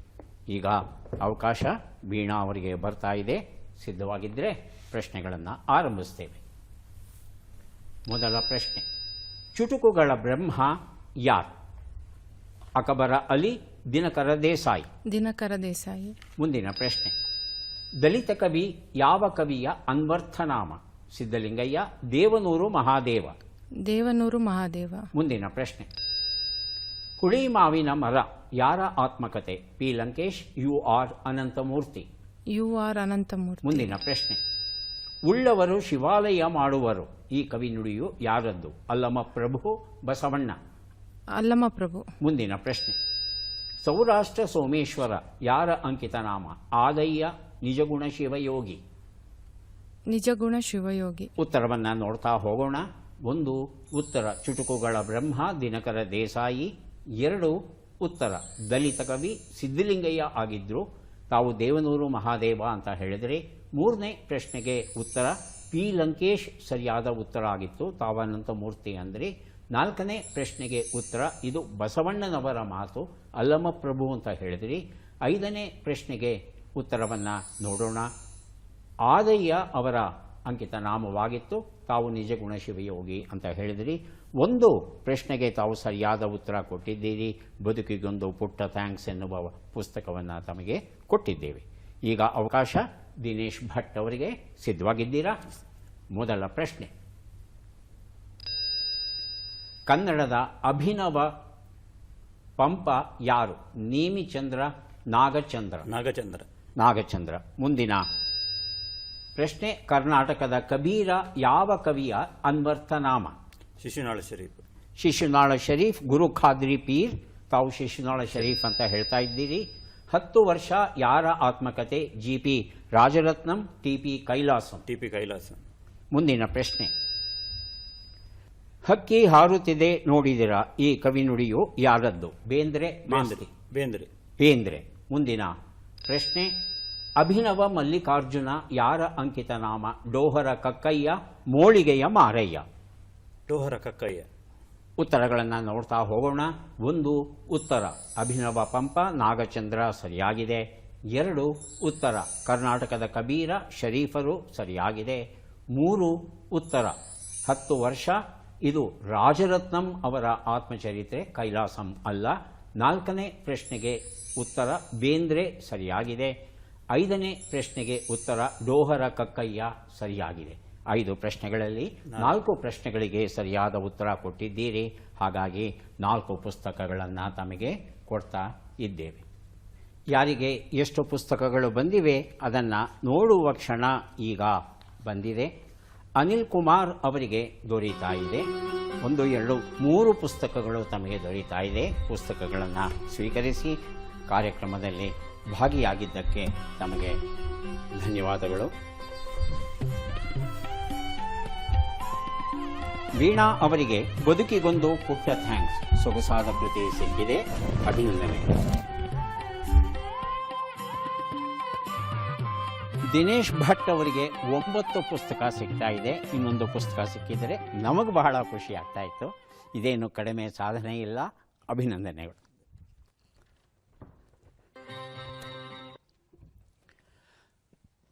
ಈಗ ಅವಕಾಶ ವೀಣಾ ಅವರಿಗೆ ಬರ್ತಾ ಇದೆ. ಸಿದ್ಧವಾಗಿದ್ದರೆ ಪ್ರಶ್ನೆಗಳನ್ನು ಆರಂಭಿಸ್ತೇವೆ. ಮೊದಲ ಪ್ರಶ್ನೆ. ಚುಟುಕುಗಳ ಬ್ರಹ್ಮ ಯಾರು? ಅಕಬರ ಅಲಿ, ದಿನಕರ ದೇಸಾಯಿ. ಮುಂದಿನ ಪ್ರಶ್ನೆ. ದಲಿತ ಕವಿ ಯಾವ ಕವಿಯ ಅನ್ವರ್ಥನಾಮ? ಸಿದ್ಧಲಿಂಗಯ್ಯ, ದೇವನೂರು ಮಹಾದೇವ. ಮುಂದಿನ ಪ್ರಶ್ನೆ. ಹುಳಿ ಮಾವಿನ ಮರ ಯಾರ ಆತ್ಮಕತೆ? P. ಲಂಕೇಶ್, UR ಅನಂತಮೂರ್ತಿ. ಮುಂದಿನ ಪ್ರಶ್ನೆ. ಉಳ್ಳವರು ಶಿವಾಲಯ ಮಾಡುವರು. ಈ ಕವಿ ನುಡಿಯು ಯಾರದ್ದು? ಅಲ್ಲಮಪ್ರಭು, ಬಸವಣ್ಣ. ಮುಂದಿನ ಪ್ರಶ್ನೆ. ಸೌರಾಷ್ಟ್ರ ಸೋಮೇಶ್ವರ ಯಾರ ಅಂಕಿತ ನಾಮ? ಆದಯ್ಯ, ನಿಜಗುಣ ಶಿವಯೋಗಿ. ಉತ್ತರವನ್ನು ನೋಡ್ತಾ ಹೋಗೋಣ. 1 ಉತ್ತರ ಚುಟುಕುಗಳ ಬ್ರಹ್ಮ ದಿನಕರ ದೇಸಾಯಿ. 2 ಉತ್ತರ ದಲಿತ ಕವಿ ಸಿದ್ಧಲಿಂಗಯ್ಯ ಆಗಿದ್ದರು. ತಾವು ದೇವನೂರು ಮಹಾದೇವ ಅಂತ ಹೇಳಿದರೆ. 3ನೇ ಪ್ರಶ್ನೆಗೆ ಉತ್ತರ ಪಿ ಲಂಕೇಶ್ ಸರಿಯಾದ ಉತ್ತರ ಆಗಿತ್ತು. ತಾವು ಅನಂತಮೂರ್ತಿ ಅಂದ್ರಿ. 4ನೇ ಪ್ರಶ್ನೆಗೆ ಉತ್ತರ ಇದು ಬಸವಣ್ಣನವರ ಮಾತು, ಅಲ್ಲಮಪ್ರಭು ಅಂತ ಹೇಳಿದ್ರಿ. 5ನೇ ಪ್ರಶ್ನೆಗೆ ಉತ್ತರವನ್ನು ನೋಡೋಣ. ಆದಯ್ಯ ಅವರ ಅಂಕಿತ ನಾಮವಾಗಿತ್ತು. ತಾವು ನಿಜಗುಣ ಶಿವಯೋಗಿ ಅಂತ ಹೇಳಿದ್ರಿ. 1 ಪ್ರಶ್ನೆಗೆ ತಾವು ಸರಿಯಾದ ಉತ್ತರ ಕೊಟ್ಟಿದ್ದೀರಿ. ಬದುಕಿಗೊಂದು ಪುಟ್ಟ ಥ್ಯಾಂಕ್ಸ್ ಎನ್ನುವ ಪುಸ್ತಕವನ್ನು ತಮಗೆ ಕೊಟ್ಟಿದ್ದೇವೆ. ಈಗ ಅವಕಾಶ ದಿನೇಶ್ ಭಟ್ ಅವರಿಗೆ. ಸಿದ್ಧವಾಗಿದ್ದೀರಾ? ಮೊದಲ ಪ್ರಶ್ನೆ, ಕನ್ನಡದ ಅಭಿನವ ಪಂಪ ಯಾರು? ನೇಮಿಚಂದ್ರ, ನಾಗಚಂದ್ರ? ನಾಗಚಂದ್ರ. ಮುಂದಿನ ಪ್ರಶ್ನೆ, ಕರ್ನಾಟಕದ ಕಬೀರ ಯಾವ ಕವಿಯ ಅನ್ವರ್ಥನಾಮ? ಶಿಶುನಾಳ ಶರೀಫ್. ಗುರು ಖಾದ್ರಿ ಪೀರ್. ತಾವು ಶಿಶುನಾಳ ಶರೀಫ್ ಅಂತ ಹೇಳ್ತಾ ಇದ್ದೀರಿ. 10 ವರ್ಷ ಯಾರ ಆತ್ಮಕತೆ? ಜಿ.ಪಿ. ರಾಜರತ್ನಂ, ಟಿ.ಪಿ. ಕೈಲಾಸಂ? ಮುಂದಿನ ಪ್ರಶ್ನೆ, ಹಕ್ಕಿ ಹಾರುತ್ತಿದೆ ನೋಡಿದಿರಾ, ಈ ಕವಿನುಡಿಯು ಯಾರದ್ದು? ಬೇಂದ್ರೆ, ಬೇಂದ್ರೆ. ಮುಂದಿನ ಪ್ರಶ್ನೆ, ಅಭಿನವ ಮಲ್ಲಿಕಾರ್ಜುನ ಯಾರ ಅಂಕಿತ ನಾಮ? ಡೋಹರ ಕಕ್ಕಯ್ಯ, ಮೋಳಿಗೆಯ ಮಾರಯ್ಯ? ಉತ್ತರಗಳನ್ನು ನೋಡ್ತಾ ಹೋಗೋಣ. 1 ಉತ್ತರ ಅಭಿನವ ಪಂಪ, ನಾಗಚಂದ್ರ ಸರಿಯಾಗಿದೆ. 2 ಉತ್ತರ ಕರ್ನಾಟಕದ ಕಬೀರ, ಶರೀಫರು ಸರಿಯಾಗಿದೆ. 3 ಉತ್ತರ 10 ವರ್ಷ ಇದು ರಾಜರತ್ನಂ ಅವರ ಆತ್ಮಚರಿತ್ರೆ, ಕೈಲಾಸಂ ಅಲ್ಲ. 4ನೇ ಪ್ರಶ್ನೆಗೆ ಉತ್ತರ ಬೇಂದ್ರೆ ಸರಿಯಾಗಿದೆ. 5ನೇ ಪ್ರಶ್ನೆಗೆ ಉತ್ತರ ಡೋಹರ ಕಕ್ಕಯ್ಯ ಸರಿಯಾಗಿದೆ. 5 ಪ್ರಶ್ನೆಗಳಲ್ಲಿ 4 ಪ್ರಶ್ನೆಗಳಿಗೆ ಸರಿಯಾದ ಉತ್ತರ ಕೊಟ್ಟಿದ್ದೀರಿ. ಹಾಗಾಗಿ 4 ಪುಸ್ತಕಗಳನ್ನು ತಮಗೆ ಕೊಡ್ತಾ ಇದ್ದೇವೆ. ಯಾರಿಗೆ ಎಷ್ಟು ಪುಸ್ತಕಗಳು ಬಂದಿವೆ ಅದನ್ನು ನೋಡುವ ಕ್ಷಣ ಈಗ ಬಂದಿದೆ. ಅನಿಲ್ ಕುಮಾರ್ ಅವರಿಗೆ ದೊರೀತಾ ಇದೆ 1, 2, 3 ಪುಸ್ತಕಗಳು ತಮಗೆ ದೊರೀತಾ ಇದೆ. ಪುಸ್ತಕಗಳನ್ನು ಸ್ವೀಕರಿಸಿ ಕಾರ್ಯಕ್ರಮದಲ್ಲಿ ಭಾಗಿಯಾಗಿದ್ದಕ್ಕೆ ತಮಗೆ ಧನ್ಯವಾದಗಳು. ವೀಣಾ ಅವರಿಗೆ ಬದುಕಿಗೊಂದು ಪುಟ್ಟ ಥ್ಯಾಂಕ್ಸ್, ಸೊಗಸಾದ ಕೃತಿ ಸಿಕ್ಕಿದೆ, ಅಭಿನಂದನೆಗಳು. ದಿನೇಶ್ ಭಟ್ ಅವರಿಗೆ 9 ಪುಸ್ತಕ ಸಿಗ್ತಾ ಇದೆ. ಇನ್ನೊಂದು ಪುಸ್ತಕ ಸಿಕ್ಕಿದರೆ ನಮಗೆ ಬಹಳ ಖುಷಿ ಆಗ್ತಾ ಇತ್ತು. ಇದೇನು ಕಡಿಮೆ ಸಾಧನೆ ಇಲ್ಲ, ಅಭಿನಂದನೆಗಳು.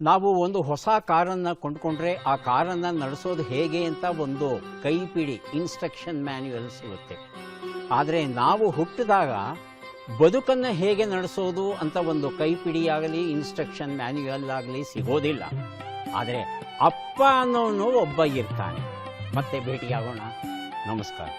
ನಾವು ಒಂದು ಹೊಸ ಕಾರನ್ನು ಕೊಂಡ್ಕೊಂಡ್ರೆ ಆ ಕಾರನ್ನು ನಡೆಸೋದು ಹೇಗೆ ಅಂತ ಒಂದು ಕೈಪಿಡಿ ಇನ್ಸ್ಟ್ರಕ್ಷನ್ ಮ್ಯಾನ್ಯುಯಲ್ ಸಿಗುತ್ತೆ. ಆದರೆ ನಾವು ಹುಟ್ಟಿದಾಗ ಬದುಕನ್ನು ಹೇಗೆ ನಡೆಸೋದು ಅಂತ ಒಂದು ಕೈಪಿಡಿಯಾಗಲಿ ಇನ್ಸ್ಟ್ರಕ್ಷನ್ ಮ್ಯಾನ್ಯುಯಲ್ ಆಗಲಿ ಸಿಗೋದಿಲ್ಲ. ಆದರೆ ಅಪ್ಪ ಅನ್ನೋನು ಒಬ್ಬ ಇರ್ತಾನೆ. ಮತ್ತೆ ಭೇಟಿಯಾಗೋಣ. ನಮಸ್ಕಾರ.